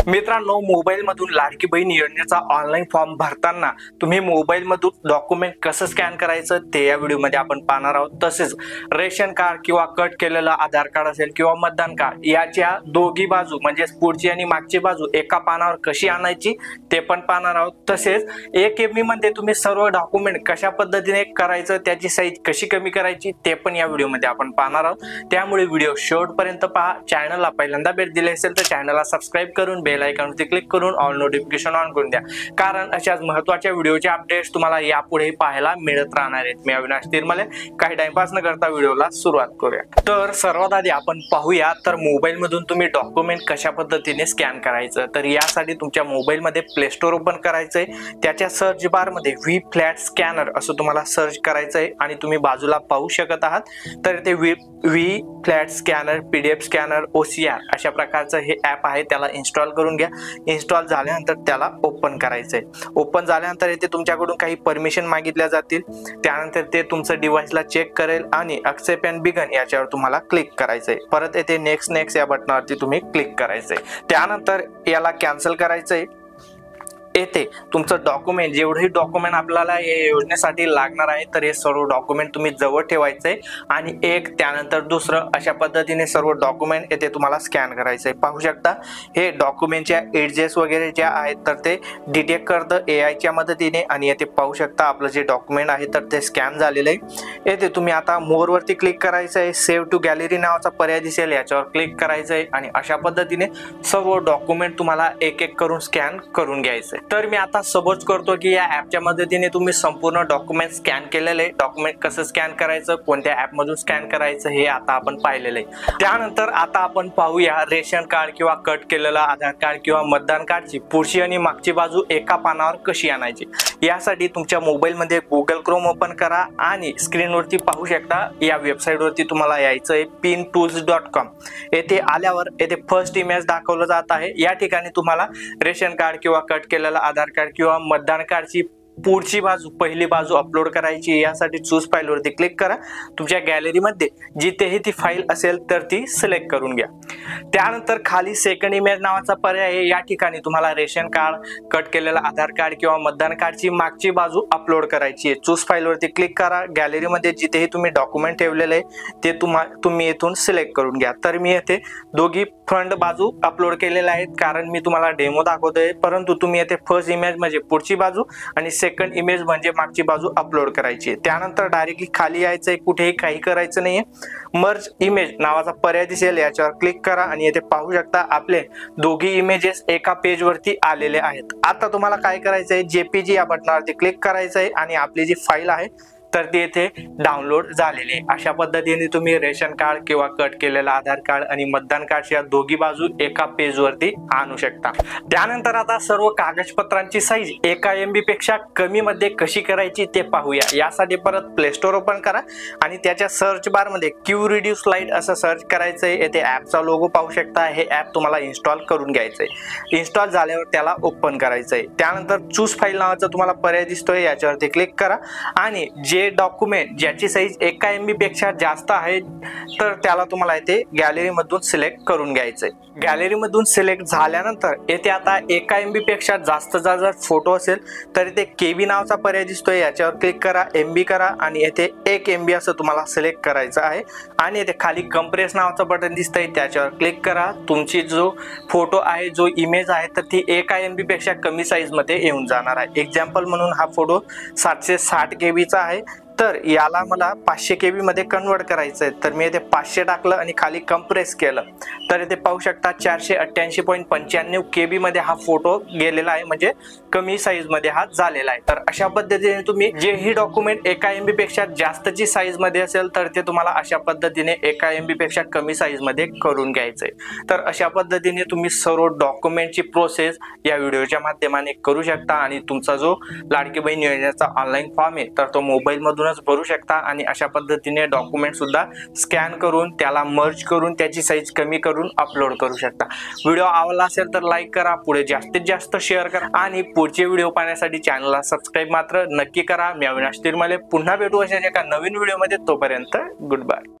मित्रांनो, मोबाईल मधून लाडकी बहीण योजनेचा ऑनलाईन फॉर्म भरताना तुम्ही मोबाईल मधून डॉक्युमेंट कसं स्कॅन करायचं ते या व्हिडिओमध्ये आपण पाहणार आहोत। तसेच रेशन कार्ड किंवा कट केलेलं आधार कार्ड असेल किंवा मतदान कार्ड याच्या दोघी बाजू म्हणजे पुढची आणि मागची बाजू एका पानावर कशी आणायची ते पण पाहणार आहोत। तसेच 1 MB मध्ये तुम्ही सर्व डॉक्युमेंट कशा पद्धतीने करायचं, त्याची साईज कशी कमी करायची ते पण या व्हिडिओमध्ये आपण पाहणार आहोत। त्यामुळे व्हिडिओ शेवटपर्यंत पहा। चॅनलला पहिल्यांदा भेट दिली असेल तर चॅनलला सबस्क्राइब करून बेल आयकॉनवरती क्लिक करून ऑल नोटिफिकेशन ऑन करून द्या, कारण अशाच महत्त्वाच्या व्हिडिओचे अपडेट्स तुम्हाला यापुढे पाहायला मिळत राहणार आहेत। मी अविनाश तिरमले, काही टाइमपास न करता व्हिडिओला सुरुवात करूया। तर सर्वात आधी आपण पाहूया तर मोबाईल मधून तुम्ही डॉक्युमेंट कशा पद्धतीने स्कॅन करायचं। तर यासाठी तुमच्या मोबाईल मध्ये प्ले स्टोर ओपन करायचंय, त्याच्या सर्च बार मध्ये व्ही फ्लॅट स्कॅनर असं तुम्हाला सर्च करायचंय आणि तुम्ही बाजूला पाहू शकत आहात तर ते V flat scanner, PDF scanner, OCR अशा प्रकारचं हे ॲप आहे, त्याला इन्स्टॉल करून घ्या। इन्स्टॉल झाल्यानंतर त्याला ओपन करायचंय। ओपन झाल्यानंतर इथे तुमच्याकडून काही परमिशन मागितल्या जातील, त्यानंतर ते तुमचं डिव्हाइसला चेक करेल आणि ॲक्सेप्ट अँड बिगन याच्यावर तुम्हाला क्लिक करायचंय। परत येथे नेक्स्ट या बटनावरती तुम्ही क्लिक करायचंय। त्यानंतर याला कॅन्सल करायचंय। येथे तुमचं डॉक्युमेंट, जेवढे डॉक्युमेंट आपल्याला या योजनेसाठी लागणार आहे तर हे सर्व डॉक्युमेंट तुम्ही जवळ ठेवायचे आणि एक त्यानंतर दुसरं अशा पद्धतीने सर्व डॉक्युमेंट येथे तुम्हाला स्कॅन करायचे। पाहू शकता हे डॉक्युमेंटच्या एजेस वगैरे ज्या आहेत तर ते डिटेक्ट करतं AI च्या मदतीने आणि येथे पाहू शकता आपलं जे डॉक्युमेंट आहे तर ते स्कॅन झालेलं आहे। येथे तुम्ही आता मोर वरती क्लिक करायचं आहे, सेव्ह टू गॅलरी नावाचा पर्याय दिसेल याच्यावर क्लिक करायचं आहे आणि अशा पद्धतीने सर्व डॉक्युमेंट तुम्हाला एक एक करून स्कॅन करून घ्यायचे। तर मी आता सपोज करतो की या ॲपच्या मदतीने तुम्ही संपूर्ण डॉक्युमेंट स्कॅन केलेले, डॉक्युमेंट कसं स्कॅन करायचं, कोणत्या ॲप मधून स्कॅन करायचं हे आता आपण पाहिलेलं आहे। त्यानंतर आता आपण पाहूया रेशन कार्ड किंवा कट केलेलं आधार कार्ड किंवा मतदान कार्डची पुढची आणि मागची बाजू एका पानावर कशी आणायची। यासाठी तुमच्या मोबाईल मध्ये गुगल क्रोम ओपन करा आणि स्क्रीनवरती पाहू शकता या वेबसाईट वरती तुम्हाला यायचं आहे pintools.com। येथे आल्यावर येथे फर्स्ट इमेज दाखवलं जात आहे। या ठिकाणी तुम्हाला रेशन कार्ड किंवा कट केलेलं आधार कार्ड किंवा मतदान कार्डची पुढची बाजू, पहिली बाजू अपलोड करायची। यासाठी चूज फाईल वरती क्लिक करा। तुमच्या गॅलरीमध्ये जिथेही ती फाईल असेल तर ती सिलेक्ट करून घ्या। त्यानंतर खाली सेकंड इमेज नावाचा पर्याय आहे, या ठिकाणी तुम्हाला रेशन कार्ड, कट केलेलं आधार कार्ड किंवा मतदान कार्डची मागची बाजू अपलोड करायची आहे। चूज फाईल वरती क्लिक करा। गॅलरीमध्ये जिथेही तुम्ही डॉक्युमेंट ठेवलेले आहे ते तुम्ही येथून सिलेक्ट करून घ्या। तर मी येथे दोघी फ्रंट बाजू अपलोड केलेल्या आहेत कारण मी तुम्हाला डेमो दाखवतोय, परंतु तुम्ही येथे फर्स्ट इमेज म्हणजे पुढची बाजू आणि सेकंड इमेज म्हणजे मागची बाजू अपलोड करायची आहे। त्यानंतर डायरेक्टली खाली यायचंय, कुठेही काही करायचं नाहीये। मर्ज इमेज नावाचा पर्याय दिसेल याच्यावर क्लिक करा आणि येथे पाहू शकता आपले दोघी इमेजेस एका पेज वरती आलेले आहेत। आता तुम्हाला काय करायचंय, JPG या बटनावरती क्लिक करायचंय आणि आपली जी फाईल आहे तर ती येथे डाउनलोड झालेली आहे। अशा पद्धतीने तुम्ही रेशन कार्ड किंवा कट केलेला आधार कार्ड आणि मतदान कार्डच्या दोघी बाजू एका पेज वरती आणू शकता। त्यानंतर आता सर्व कागदपत्रांची साईज 1 MB पेक्षा कमी मध्ये कशी करायची ते पाहूया। यासाठी परत प्ले स्टोर ओपन करा आणि त्याच्या सर्च बार मध्ये क्यू रिड्यूस लाईट असं सर्च करायचंय। येथे ॲपचा लोगो पाहू शकता, हे ॲप तुम्हाला इन्स्टॉल करून घ्यायचंय। इन्स्टॉल झाल्यावर त्याला ओपन करायचंय। त्यानंतर चूज फाईल नावाचा तुम्हाला पर्याय दिसतोय, याच्यावरती क्लिक करा आणि जे डॉक्युमेंट ज्याची साईज 1 MB पेक्षा जास्त आहे तर त्याला तुम्हाला इथे गॅलरी मधून सिलेक्ट करून घ्यायचंय। गॅलरी मधून सिलेक्ट झाल्यानंतर येथे आता 1 MB पेक्षा जास्तचा जर फोटो असेल तर इथे KB नावाचा पर्याय दिसतोय, याच्यावर क्लिक करा, MB करा आणि येथे 1 MB असं तुम्हाला सिलेक्ट करायचं आहे आणि येथे खाली कंप्रेस नावाचं बटन दिसतंय त्याच्यावर क्लिक करा। तुमची जो फोटो आहे, जो इमेज आहे तर ती 1 MB पेक्षा कमी साईज मध्ये येऊन जाणार आहे। एक्झाम्पल म्हणून हा फोटो 760 KB चा आहे, तर याला मला 500 KB मध्ये कन्वर्ट करायचं आहे। तर मी इथे 500 टाकलं आणि खाली कंप्रेस केलं तर इथे पाहू शकता 488.95 KB मध्ये हा फोटो गेलेला आहे, म्हणजे कमी साईज मध्ये हा झालेला आहे। तर अशा पद्धतीने तुम्ही जेही डॉक्युमेंट 1 MB पेक्षा जास्तची साईज मध्ये असेल तर ते तुम्हाला अशा पद्धतीने 1 MB पेक्षा कमी साईज मध्ये करून घ्यायचंय। तर अशा पद्धतीने तुम्ही सर्व डॉक्युमेंटची प्रोसेस या व्हिडिओच्या माध्यमाने करू शकता आणि तुमचा जो लाडकी बहीण योजनेचा ऑनलाईन फॉर्म आहे तर तो मोबाईल मधून भरू शकता आणि अशा पद्धतीने डॉक्युमेंट सुद्धा स्कॅन करून त्याला मर्ज करून त्याची साईज कमी करून अपलोड करू शकता। व्हिडिओ आवडला असेल तर लाईक करा, पुढे जास्तीत जास्त शेअर करा आणि पुढचे व्हिडिओ पाहण्यासाठी चॅनलला सबस्क्राईब मात्र नक्की करा। मी अविनाश तिरमले, पुन्हा भेटू अशाच एका नवीन व्हिडिओमध्ये, तोपर्यंत गुड बाय।